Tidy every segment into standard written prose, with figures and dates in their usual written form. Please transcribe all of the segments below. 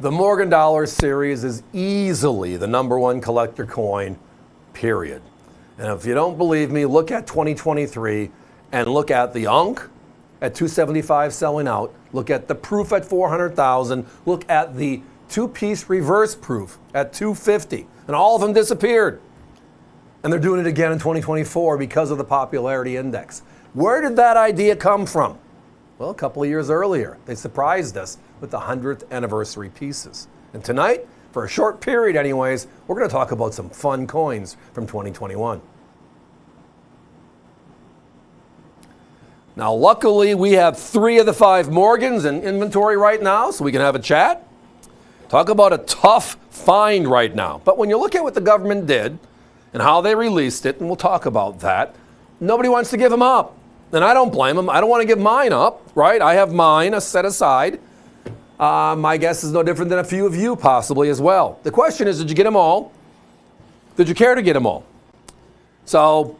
The Morgan Dollar series is easily the #1 collector coin, period. And if you don't believe me, look at 2023 and look at the Unk at 275 selling out. Look at the proof at 400,000. Look at the two-piece reverse proof at 250. And all of them disappeared. And they're doing it again in 2024 because of the popularity index. Where did that idea come from? Well, a couple of years earlier, they surprised us with the 100th anniversary pieces. And tonight, for a short period anyways, we're going to talk about some fun coins from 2021. Now, luckily, we have 3 of the 5 Morgans in inventory right now, so we can have a chat. Talk about a tough find right now. But when you look at what the government did and how they released it, and we'll talk about that, nobody wants to give them up. And I don't blame them. I don't want to give mine up, right? I have mine set aside. My guess is no different than a few of you possibly as well. The question is, did you get them all? Did you care to get them all? So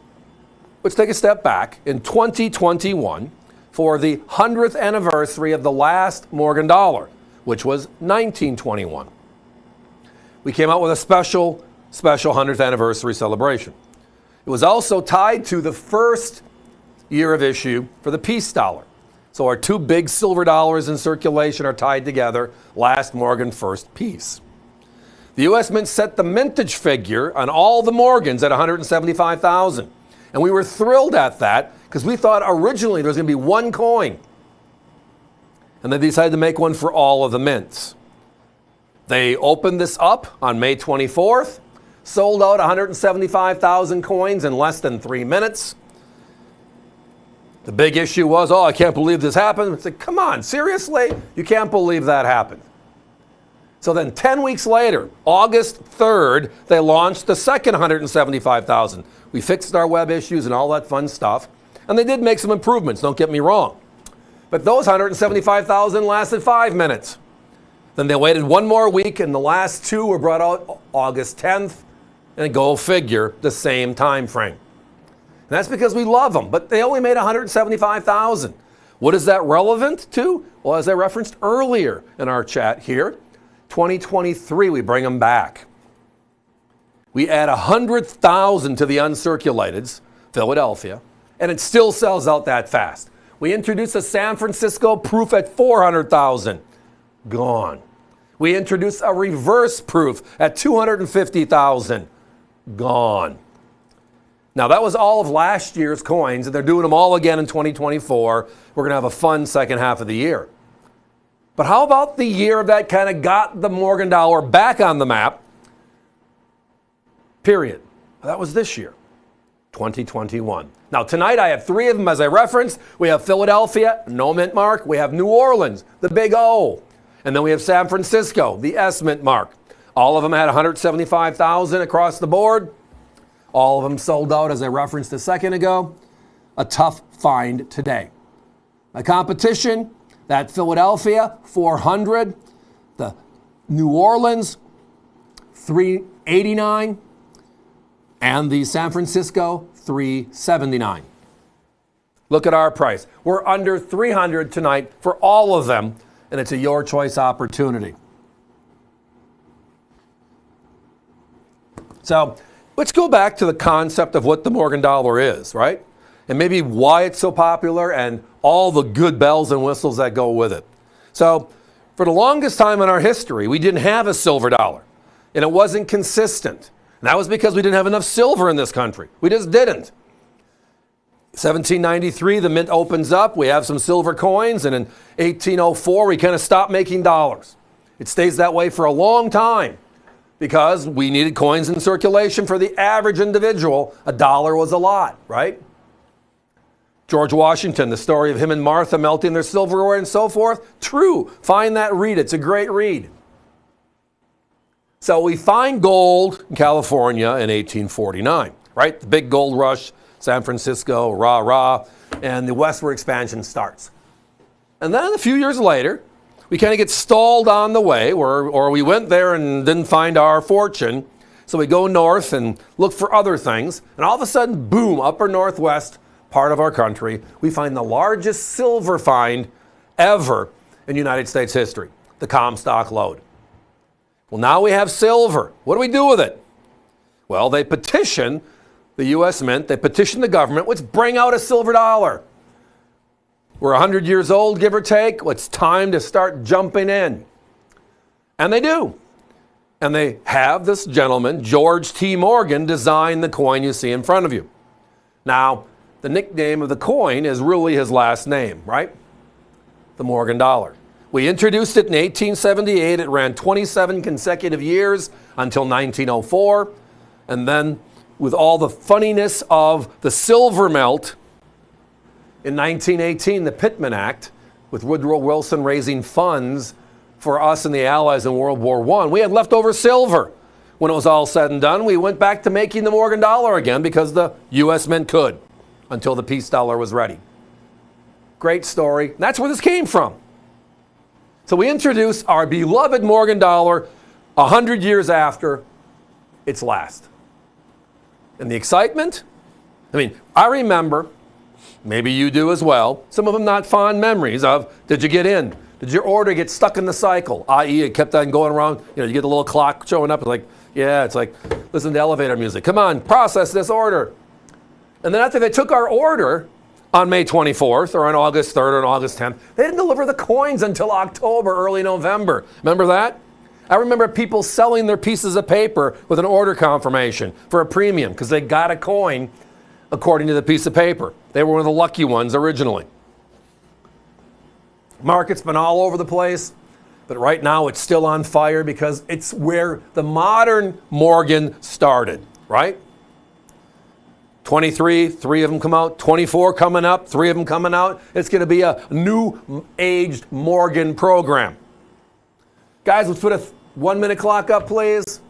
let's take a step back. In 2021, for the 100th anniversary of the last Morgan dollar, which was 1921, we came out with a special 100th anniversary celebration. It was also tied to the first year of issue for the peace dollar. So our 2 big silver dollars in circulation are tied together, last Morgan, first peace. The U.S. Mint set the mintage figure on all the Morgans at 175,000. And we were thrilled at that because we thought originally there was going to be 1 coin. And they decided to make one for all of the mints. They opened this up on May 24th, sold out 175,000 coins in less than 3 minutes. The big issue was, oh, I can't believe this happened. It's like, come on, seriously? You can't believe that happened. So then 10 weeks later, August 3rd, they launched the second 175,000. We fixed our web issues and all that fun stuff. And they did make some improvements, don't get me wrong. But those 175,000 lasted 5 minutes. Then they waited 1 more week, and the last 2 were brought out August 10th, and go figure, the same time frame. And that's because we love them, but they only made 175,000. What is that relevant to? Well, as I referenced earlier in our chat here, 2023, we bring them back. We add 100,000 to the uncirculateds, Philadelphia, and it still sells out that fast. We introduced a San Francisco proof at 400,000, gone. We introduced a reverse proof at 250,000, gone. Now, that was all of last year's coins, and they're doing them all again in 2024. We're going to have a fun second half of the year. But how about the year that kind of got the Morgan dollar back on the map? Period. That was this year, 2021. Now, tonight I have 3 of them as I referenced. We have Philadelphia, no mint mark. We have New Orleans, the big O. And then we have San Francisco, the S mint mark. All of them had 175,000 across the board. All of them sold out, as I referenced a second ago. A tough find today. The competition, that Philadelphia, 400. The New Orleans, 389. And the San Francisco, 379. Look at our price. We're under 300 tonight for all of them, and it's a your choice opportunity. So let's go back to the concept of what the Morgan dollar is, right? And maybe why it's so popular and all the good bells and whistles that go with it. So for the longest time in our history, we didn't have a silver dollar, and it wasn't consistent. And that was because we didn't have enough silver in this country. We just didn't. 1793, the mint opens up. We have some silver coins, and in 1804, we kind of stopped making dollars. It stays that way for a long time, because we needed coins in circulation for the average individual. $1 was a lot, right? George Washington, the story of him and Martha melting their silverware and so forth. True. Find that, read it. It's a great read. So we find gold in California in 1849, right? The big gold rush, San Francisco, rah, and the westward expansion starts. And then a few years later, we kind of get stalled on the way, or we went there and didn't find our fortune. So we go north and look for other things. And all of a sudden, boom, upper northwest part of our country, we find the largest silver find ever in United States history, the Comstock lode. Well, now we have silver. What do we do with it? Well, they petition the U.S. Mint, they petition the government, let's bring out a silver dollar. We're 100 years old, give or take. It's time to start jumping in. And they do. And they have this gentleman, George T. Morgan, design the coin you see in front of you. Now, the nickname of the coin is really his last name, right? The Morgan dollar. We introduced it in 1878. It ran 27 consecutive years until 1904. And then, with all the funniness of the silver melt, in 1918, the Pittman Act, with Woodrow Wilson raising funds for us and the Allies in World War I, we had leftover silver. When it was all said and done, we went back to making the Morgan dollar again because the U.S. Mint could, until the peace dollar was ready. Great story. That's where this came from. So we introduced our beloved Morgan dollar 100 years after its last. And the excitement? I mean, I remember, maybe you do as well, some of them not fond memories of, did you get in? Did your order get stuck in the cycle? I.e., it kept on going around. You get the little clock showing up. It's like, yeah, it's like, listen to elevator music. Come on, process this order. And then after they took our order on May 24th or on August 3rd or on August 10th, they didn't deliver the coins until October, early November. Remember that? I remember people selling their pieces of paper with an order confirmation for a premium because they got a coin according to the piece of paper. They were one of the lucky ones originally. Market's been all over the place, but right now it's still on fire because it's where the modern Morgan started, right? 23, 3 of them come out. 24 coming up, 3 of them coming out. It's going to be a new aged Morgan program. Guys, let's put a 1-minute clock up, please.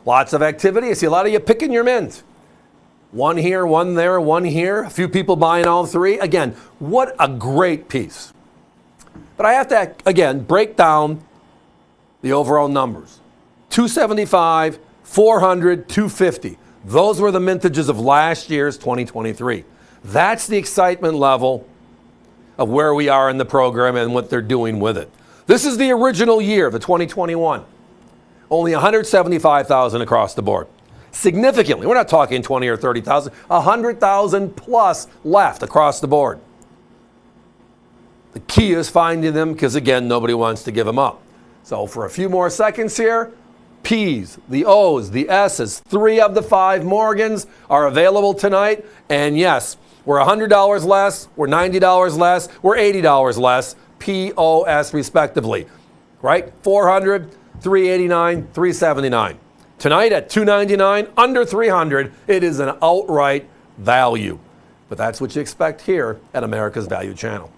Lots of activity. I see a lot of you picking your mint. One here, one there, one here. A few people buying all 3. Again, what a great piece. But I have to, again, break down the overall numbers. 275, 400, 250. Those were the mintages of last year's 2023. That's the excitement level of where we are in the program and what they're doing with it. This is the original year, the 2021. Only 175,000 across the board. Significantly, we're not talking 20 or 30,000, 100,000 plus left across the board. The key is finding them because, again, nobody wants to give them up. So for a few more seconds here, P's, the O's, the S's, 3 of the 5 Morgans are available tonight. And yes, we're $100 less, we're $90 less, we're $80 less, POS respectively. Right? 400, 389, 379. Tonight at $299, under $300, it is an outright value. But that's what you expect here at America's Value Channel.